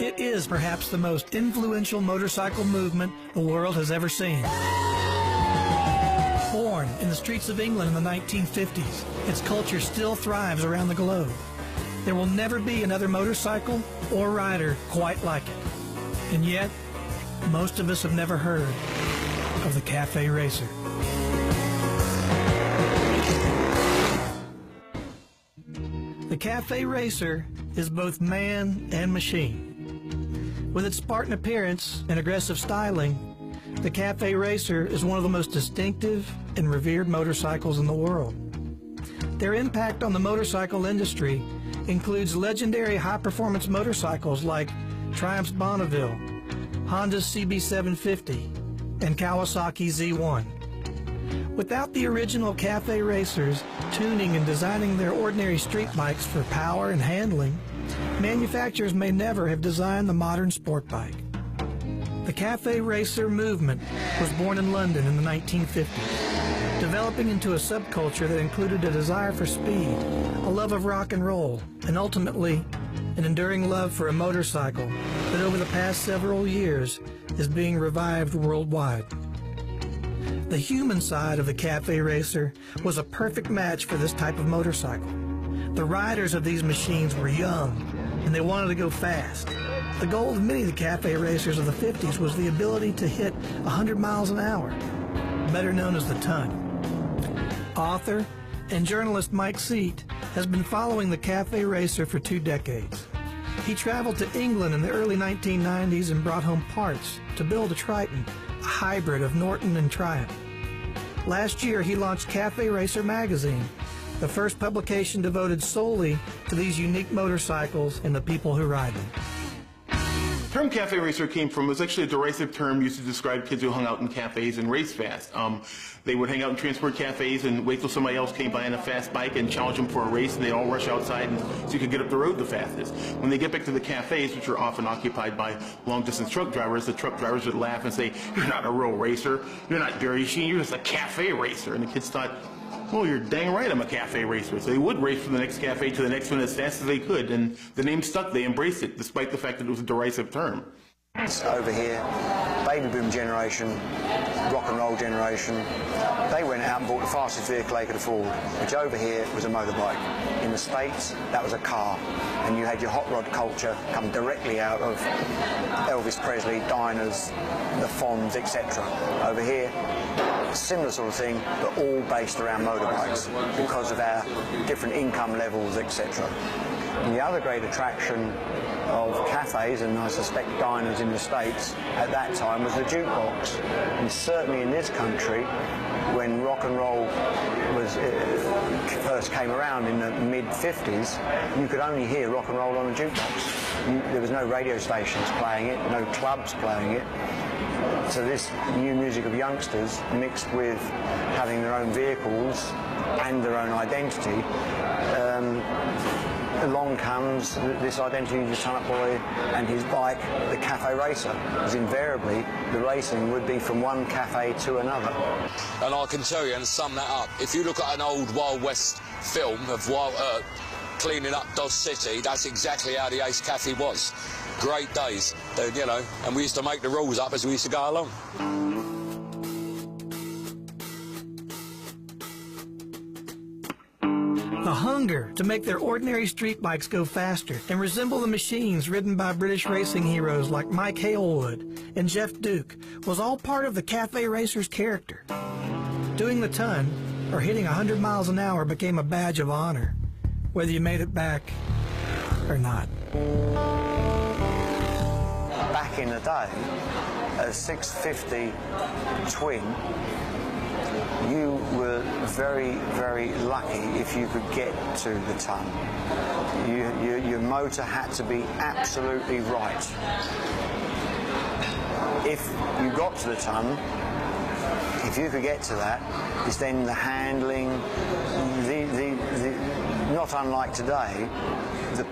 It is perhaps the most influential motorcycle movement the world has ever seen. Born in the streets of England in the 1950s, its culture still thrives around the globe. There will never be another motorcycle or rider quite like it. And yet, most of us have never heard of the Café Racer. The Café Racer is both man and machine. With its Spartan appearance and aggressive styling, the Café Racer is one of the most distinctive and revered motorcycles in the world. Their impact on the motorcycle industry includes legendary high-performance motorcycles like Triumph's Bonneville, Honda's CB750, and Kawasaki Z1. Without the original Café Racers tuning and designing their ordinary street bikes for power and handling, manufacturers may never have designed the modern sport bike. The Café Racer movement was born in London in the 1950s, developing into a subculture that included a desire for speed, a love of rock and roll, and ultimately an enduring love for a motorcycle that over the past several years is being revived worldwide. The human side of the Café Racer was a perfect match for this type of motorcycle. The riders of these machines were young, and they wanted to go fast. The goal of many of the Café Racers of the 50s was the ability to hit 100 miles an hour, better known as the ton. Author and journalist Mike Seat has been following the Café Racer for 2 decades. He traveled to England in the early 1990s and brought home parts to build a Triton, a hybrid of Norton and Triumph. Last year, he launched Café Racer magazine, the first publication devoted solely to these unique motorcycles and the people who ride them. The term Café Racer came from, it was actually a derisive term used to describe kids who hung out in cafes and raced fast. They would hang out in transport cafes and wait till somebody else came by on a fast bike and challenge them for a race, and they'd all rush outside so you could get up the road the fastest. When they get back to the cafes, which are often occupied by long-distance truck drivers, the truck drivers would laugh and say, "You're not a real racer, you're not Dirty Sheen, you're just a Café Racer." And the kids thought, "Well, you're dang right, I'm a Café Racer." So they would race from the next cafe to the next one as fast as they could, and the name stuck. They embraced it, despite the fact that it was a derisive term. Over here, baby boom generation, rock and roll generation, they went out and bought the fastest vehicle they could afford, which over here was a motorbike. In the States, that was a car, and you had your hot rod culture come directly out of Elvis Presley, diners, the Fonz, etc. Over here, similar sort of thing, but all based around motorbikes because of our different income levels, etc. And the other great attraction of cafes, and I suspect diners in the States at that time, was the jukebox. And certainly in this country, when rock and roll was first came around in the mid-50s, you could only hear rock and roll on a jukebox. There was no radio stations playing it, no clubs playing it. So this new music of youngsters, mixed with having their own vehicles and their own identity, along comes this identity of the ton-up boy and his bike, the Café Racer, because invariably the racing would be from one cafe to another. And I can tell you, and sum that up, if you look at an old Wild West film of Wild cleaning up Dodge City, that's exactly how the Ace Cafe was. Great days, you know, and we used to make the rules up as we used to go along. The hunger to make their ordinary street bikes go faster and resemble the machines ridden by British racing heroes like Mike Halewood and Jeff Duke was all part of the Café Racer's character. Doing the ton, or hitting 100 miles an hour, became a badge of honor, whether you made it back or not. Back in the day, a 650 twin, you were very, very lucky if you could get to the ton. Your motor had to be absolutely right. If you got to the ton, if you could get to that, it's then the handling, not unlike today, the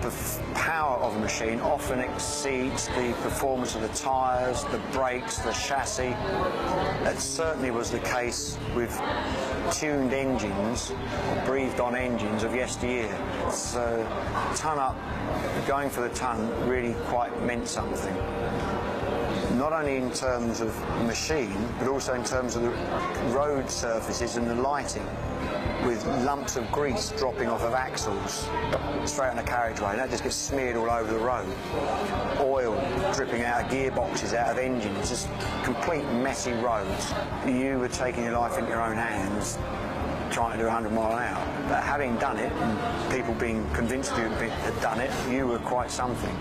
power of a machine often exceeds the performance of the tyres, the brakes, the chassis. That certainly was the case with tuned engines, breathed-on engines of yesteryear. So ton up, going for the ton really quite meant something. Not only in terms of machine, but also in terms of the road surfaces and the lighting, with lumps of grease dropping off of axles straight on a carriageway, and that just gets smeared all over the road. Oil dripping out of gearboxes, out of engines, just complete messy roads. You were taking your life into your own hands, trying to do 100 mile an hour. But having done it, and people being convinced you had done it, you were quite something.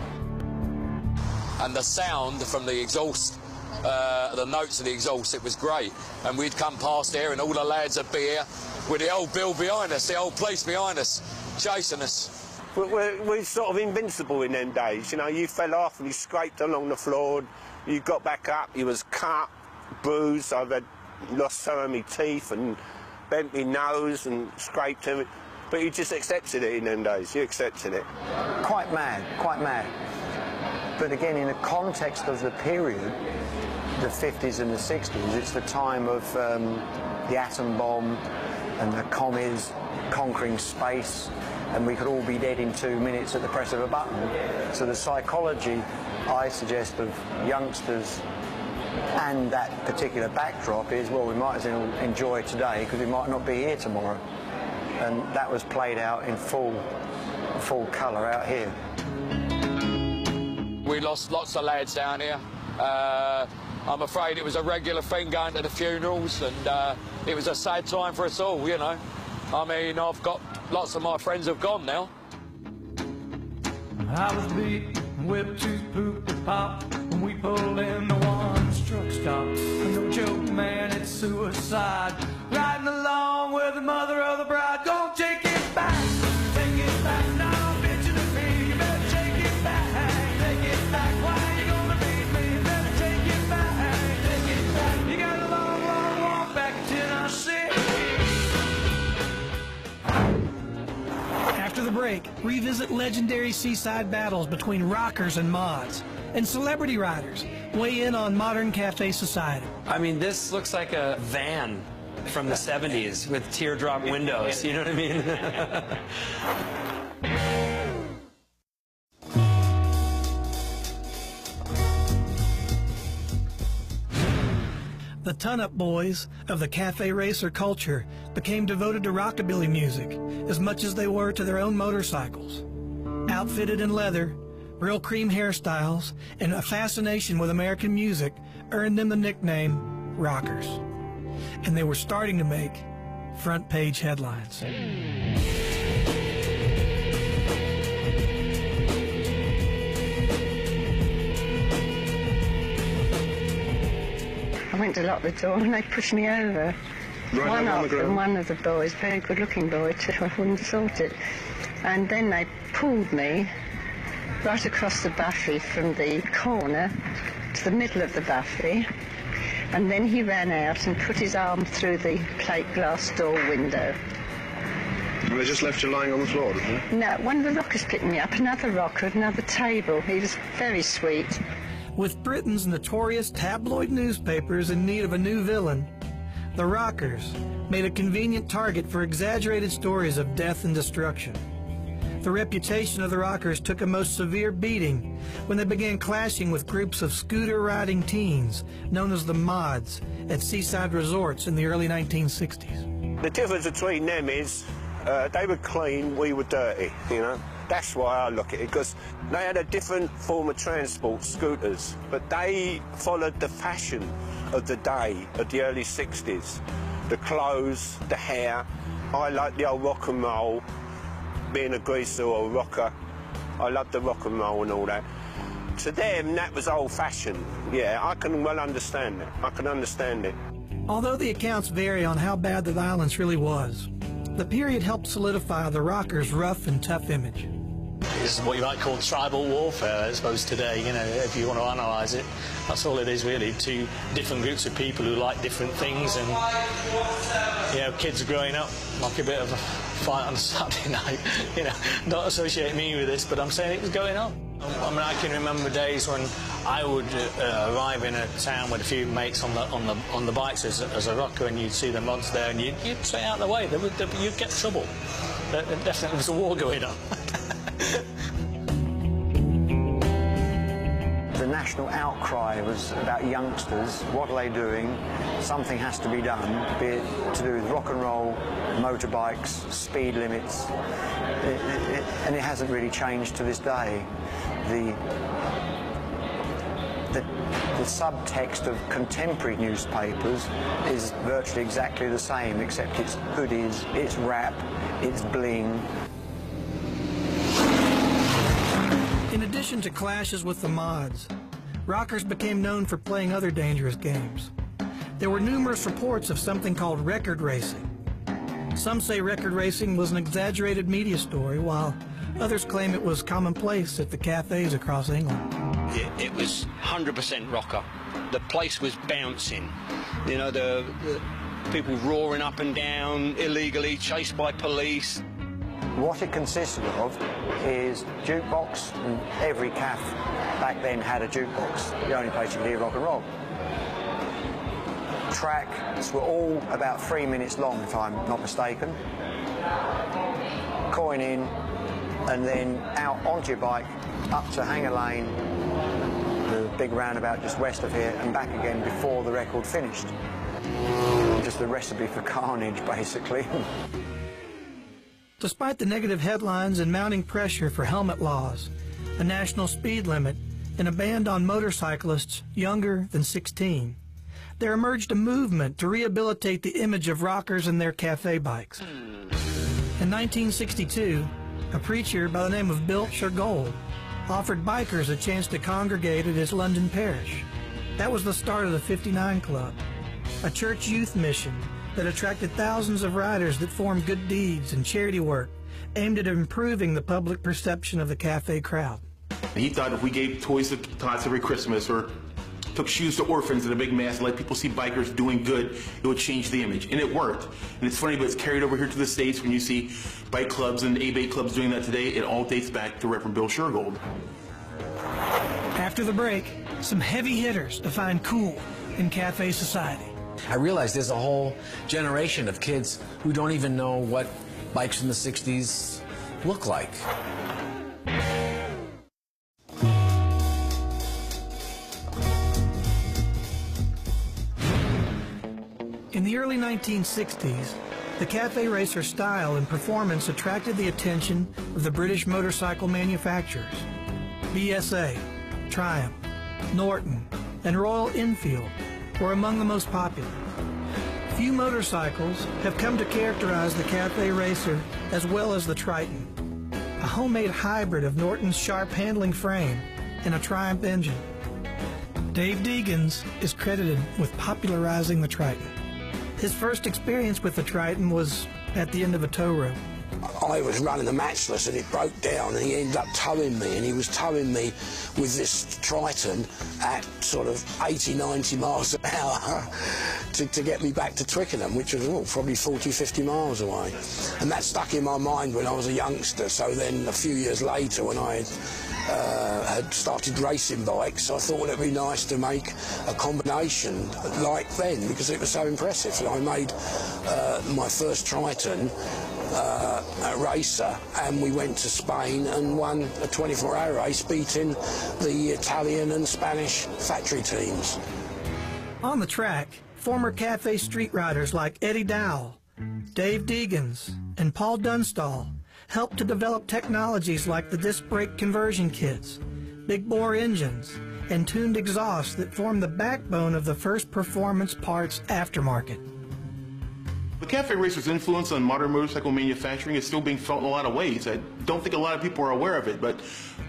And the sound from the exhaust, the notes of the exhaust, it was great. And we'd come past here and all the lads would be here with the old bill behind us, the old police behind us, chasing us. We're sort of invincible in them days, you know. You fell off and you scraped along the floor, you got back up, you was cut, bruised. I've lost some of my teeth and bent my nose and scraped everything. But you just accepted it in them days, you accepted it. Quite mad, quite mad. But again, in the context of the period, the 50s and the 60s, it's the time of the atom bomb and the commies conquering space, and we could all be dead in 2 minutes at the press of a button. So the psychology, I suggest, of youngsters and that particular backdrop is, well, we might as well enjoy today because we might not be here tomorrow. And that was played out in full colour out here. We lost lots of lads down here. I'm afraid it was a regular thing going to the funerals, and it was a sad time for us all, you know. I mean, I've got lots of my friends have gone now. I was beat, whipped to poop and pop when we pulled in the one's truck stop. No joke, man, it's suicide. Riding along with the mother of the bride. Gonna take it back, take it back. Now bitch in the feet, you better take it back, take it back. Why you gonna beat me? You better take it back, take it back. You got a long, long walk back to Tennessee. After the break, revisit legendary seaside battles between rockers and mods, and celebrity riders weigh in on modern cafe society. I mean, this looks like a van from the 70s with teardrop windows, you know what I mean? The ton-up boys of the cafe racer culture became devoted to rockabilly music as much as they were to their own motorcycles. Outfitted in leather, real cream hairstyles, and a fascination with American music earned them the nickname rockers. And they were starting to make front-page headlines. I went to lock the door and they pushed me over. One of the boys, very good-looking boy too, I wouldn't have thought it. And then they pulled me right across the buffet from the corner to the middle of the buffet. And then he ran out and put his arm through the plate glass door window. And they just left you lying on the floor, didn't they? No, one of the rockers picked me up, another rocker at another table. He was very sweet. With Britain's notorious tabloid newspapers in need of a new villain, the rockers made a convenient target for exaggerated stories of death and destruction. The reputation of the rockers took a most severe beating when they began clashing with groups of scooter-riding teens known as the mods at seaside resorts in the early 1960s. The difference between them is they were clean, we were dirty, you know. That's why I look at it, because they had a different form of transport, scooters, but they followed the fashion of the day, of the early 60s. The clothes, the hair. I like the old rock and roll, being a greaser or a rocker. I love the rock and roll and all that. To them, that was old-fashioned. Yeah, I can well understand it. I can understand it. Although the accounts vary on how bad the violence really was, the period helped solidify the rockers' rough and tough image. This is what you might call tribal warfare, I suppose, today, you know, if you want to analyse it. That's all it is, really. Two different groups of people who like different things, and, you know, kids are growing up like a bit of fight on a Saturday night. You know, don't associate me with this, but I'm saying it was going on. I mean, I can remember days when I would arrive in a town with a few mates on the bikes as a rocker, and you'd see the mods there, and you'd stay out of the way. You'd get trouble. There definitely was a war going on. The national outcry was about youngsters. What are they doing? Something has to be done, be it to do with rock and roll, motorbikes, speed limits, and it hasn't really changed to this day. The subtext of contemporary newspapers is virtually exactly the same, except it's hoodies, it's rap, it's bling. In addition to clashes with the mods, rockers became known for playing other dangerous games. There were numerous reports of something called record racing. Some say record racing was an exaggerated media story, while others claim it was commonplace at the cafes across England. It was 100% rocker. The place was bouncing. You know, the people roaring up and down illegally, chased by police. What it consisted of is jukebox, and every cafe back then had a jukebox, the only place you could hear rock and roll. Tracks were all about 3 minutes long, if I'm not mistaken. Coin in, and then out onto your bike, up to Hanger Lane, the big roundabout just west of here, and back again before the record finished. Just the recipe for carnage, basically. Despite the negative headlines and mounting pressure for helmet laws, a national speed limit, and a ban on motorcyclists younger than 16, there emerged a movement to rehabilitate the image of rockers and their cafe bikes. In 1962, a preacher by the name of Bill Shergold offered bikers a chance to congregate at his London parish. That was the start of the 59 Club, a church youth mission that attracted thousands of riders that formed good deeds and charity work aimed at improving the public perception of the cafe crowd. He thought if we gave toys to tots every Christmas or took shoes to orphans in a big mass and let people see bikers doing good, it would change the image. And it worked. And it's funny, but it's carried over here to the States. When you see bike clubs and A-Bay clubs doing that today, it all dates back to Reverend Bill Shergold. After the break, some heavy hitters define cool in cafe society. I realize there's a whole generation of kids who don't even know what bikes in the 60s look like. In the early 1960s, the cafe racer style and performance attracted the attention of the British motorcycle manufacturers. BSA, Triumph, Norton, and Royal Enfield were among the most popular. Few motorcycles have come to characterize the cafe racer as well as the Triton, a homemade hybrid of Norton's sharp handling frame and a Triumph engine. Dave Deegans is credited with popularizing the Triton. His first experience with the Triton was at the end of a tow rope. I was running a matchless and it broke down, and he ended up towing me, and he was towing me with this Triton at sort of 80, 90 miles an hour to get me back to Twickenham, which was probably 40, 50 miles away. And that stuck in my mind when I was a youngster. So then a few years later, when I had started racing bikes, I thought it'd be nice to make a combination like then, because it was so impressive. So I made my first Triton a racer, and we went to Spain and won a 24-hour race, beating the Italian and Spanish factory teams. On the track, former cafe street riders like Eddie Dowell, Dave Deegans, and Paul Dunstall helped to develop technologies like the disc brake conversion kits, big bore engines, and tuned exhausts that formed the backbone of the first performance parts aftermarket. The cafe racer's influence on modern motorcycle manufacturing is still being felt in a lot of ways. I don't think a lot of people are aware of it, but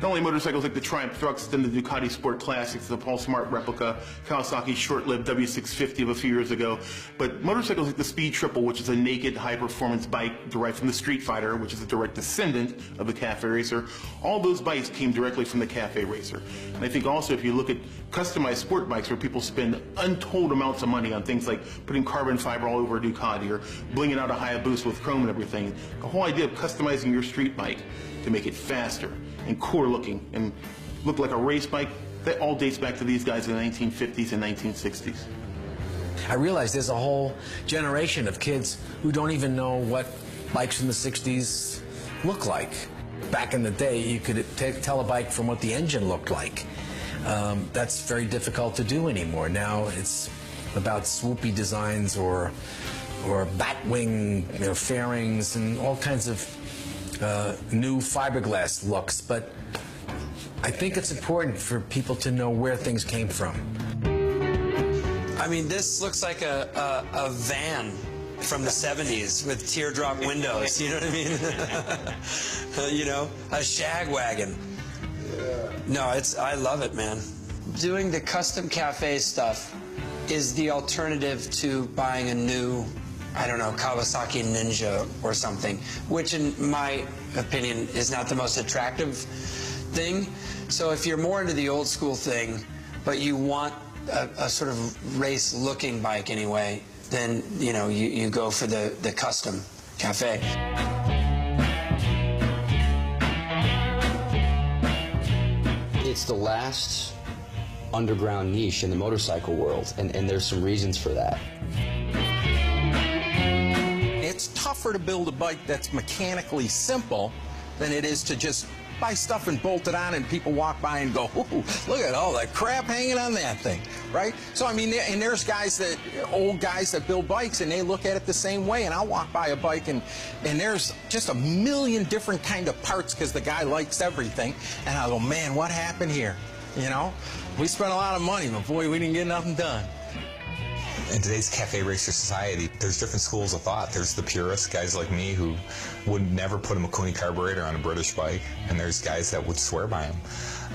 not only motorcycles like the Triumph Thruxton, and the Ducati Sport Classics, the Paul Smart replica, Kawasaki's short-lived W650 of a few years ago, but motorcycles like the Speed Triple, which is a naked high-performance bike derived from the Street Fighter, which is a direct descendant of the cafe racer, all those bikes came directly from the cafe racer. And I think also if you look at customized sport bikes where people spend untold amounts of money on things like putting carbon fiber all over a Ducati or blinging out a Hayabusa with chrome and everything. The whole idea of customizing your street bike to make it faster and cooler looking and look like a race bike, that all dates back to these guys in the 1950s and 1960s. I realize there's a whole generation of kids who don't even know what bikes from the 60s look like. Back in the day, you could tell a bike from what the engine looked like. That's very difficult to do anymore. Now it's about swoopy designs or batwing, fairings and all kinds of new fiberglass looks. But I think it's important for people to know where things came from. I mean, this looks like a van from the 70s with teardrop windows, you know what I mean? A shag wagon. No, I love it, man. Doing the custom cafe stuff is the alternative to buying a new, I don't know, Kawasaki Ninja or something, which in my opinion is not the most attractive thing. So if you're more into the old school thing, but you want a sort of race looking bike anyway, then you go for the custom cafe. It's the last underground niche in the motorcycle world, and there's some reasons for that. It's tougher to build a bike that's mechanically simple than it is to just buy stuff and bolt it on and people walk by and go, ooh, look at all that crap hanging on that thing, right? So I mean, and there's old guys that build bikes and they look at it the same way, and I'll walk by a bike and there's just a million different kind of parts because the guy likes everything, and I'll go, man, what happened here? We spent a lot of money, but boy, we didn't get nothing done. In today's cafe racer society, there's different schools of thought. There's the purists, guys like me, who would never put a Mikuni carburetor on a British bike, and there's guys that would swear by them.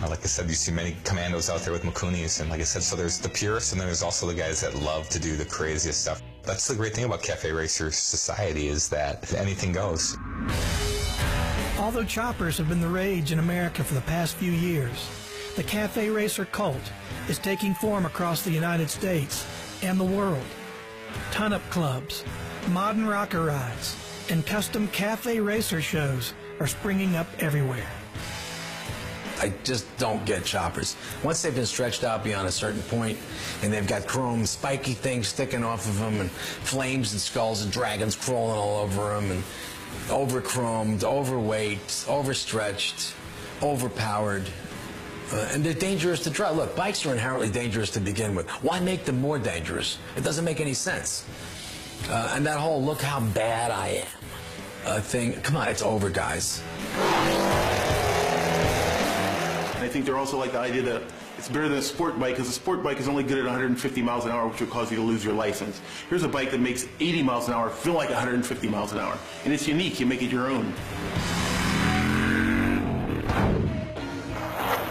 Like I said, you see many commandos out there with Mikunis, and like I said, so there's the purists, and then there's also the guys that love to do the craziest stuff. That's the great thing about cafe racer society, is that anything goes. Although choppers have been the rage in America for the past few years, the cafe racer cult is taking form across the United States and the world. Ton-up clubs, modern rocker rides, and custom cafe racer shows are springing up everywhere. I just don't get choppers. Once they've been stretched out beyond a certain point and they've got chrome spiky things sticking off of them and flames and skulls and dragons crawling all over them and over-chromed, overweight, overstretched, overpowered, and they're dangerous to drive. Look, bikes are inherently dangerous to begin with. Why make them more dangerous? It doesn't make any sense. And that whole look how bad I am thing, come on, it's over, guys. And I think they're also like the idea that it's better than a sport bike, because a sport bike is only good at 150 miles an hour, which would cause you to lose your license. Here's a bike that makes 80 miles an hour feel like 150 miles an hour. And it's unique, you make it your own.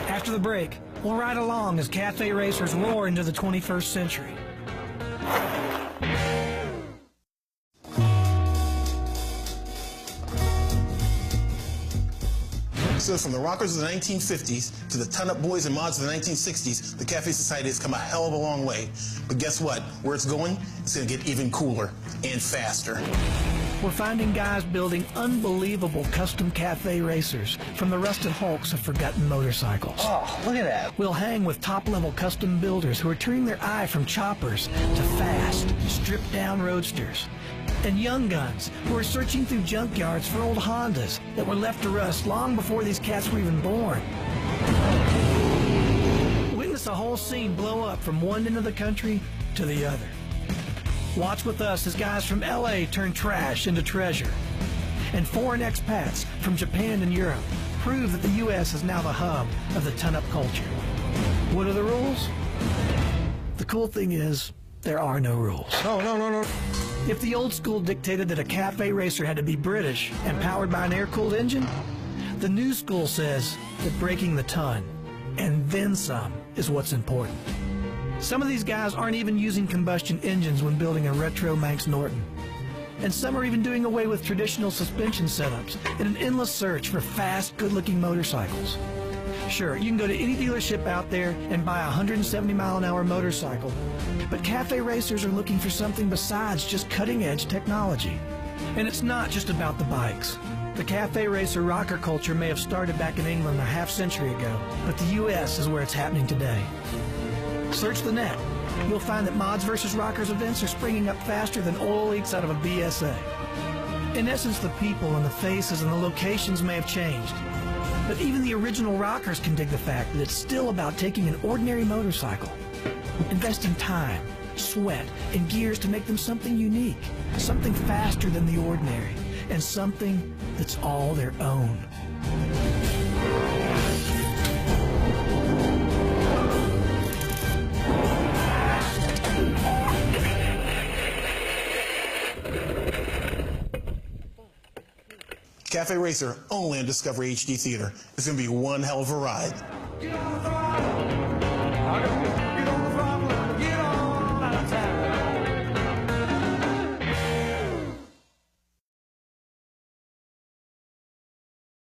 After the break, we'll ride along as cafe racers roar into the 21st century. So from the rockers of the 1950s to the ton-up boys and mods of the 1960s, the Cafe Society has come a hell of a long way. But guess what? Where it's going, it's going to get even cooler and faster. We're finding guys building unbelievable custom cafe racers from the rusted hulks of forgotten motorcycles. Oh, look at that. We'll hang with top-level custom builders who are turning their eye from choppers to fast, stripped-down roadsters. And young guns who are searching through junkyards for old Hondas that were left to rust long before these cats were even born. Witness a whole scene blow up from one end of the country to the other. Watch with us as guys from LA turn trash into treasure. And foreign expats from Japan and Europe prove that the U.S. is now the hub of the ton-up culture. What are the rules? The cool thing is, there are no rules. No. If the old school dictated that a cafe racer had to be British and powered by an air-cooled engine, the new school says that breaking the ton, and then some, is what's important. Some of these guys aren't even using combustion engines when building a retro Manx Norton. And some are even doing away with traditional suspension setups in an endless search for fast, good-looking motorcycles. Sure, you can go to any dealership out there and buy a 170-mile-an-hour motorcycle, but cafe racers are looking for something besides just cutting-edge technology. And it's not just about the bikes. The cafe racer rocker culture may have started back in England a half-century ago, but the U.S. is where it's happening today. Search the net. You'll find that Mods vs. Rockers events are springing up faster than oil leaks out of a BSA. In essence, the people and the faces and the locations may have changed, but even the original rockers can dig the fact that it's still about taking an ordinary motorcycle, investing time, sweat, and gears to make them something unique, something faster than the ordinary, and something that's all their own. Cafe Racer, only on Discovery HD Theater. It's going to be one hell of a ride.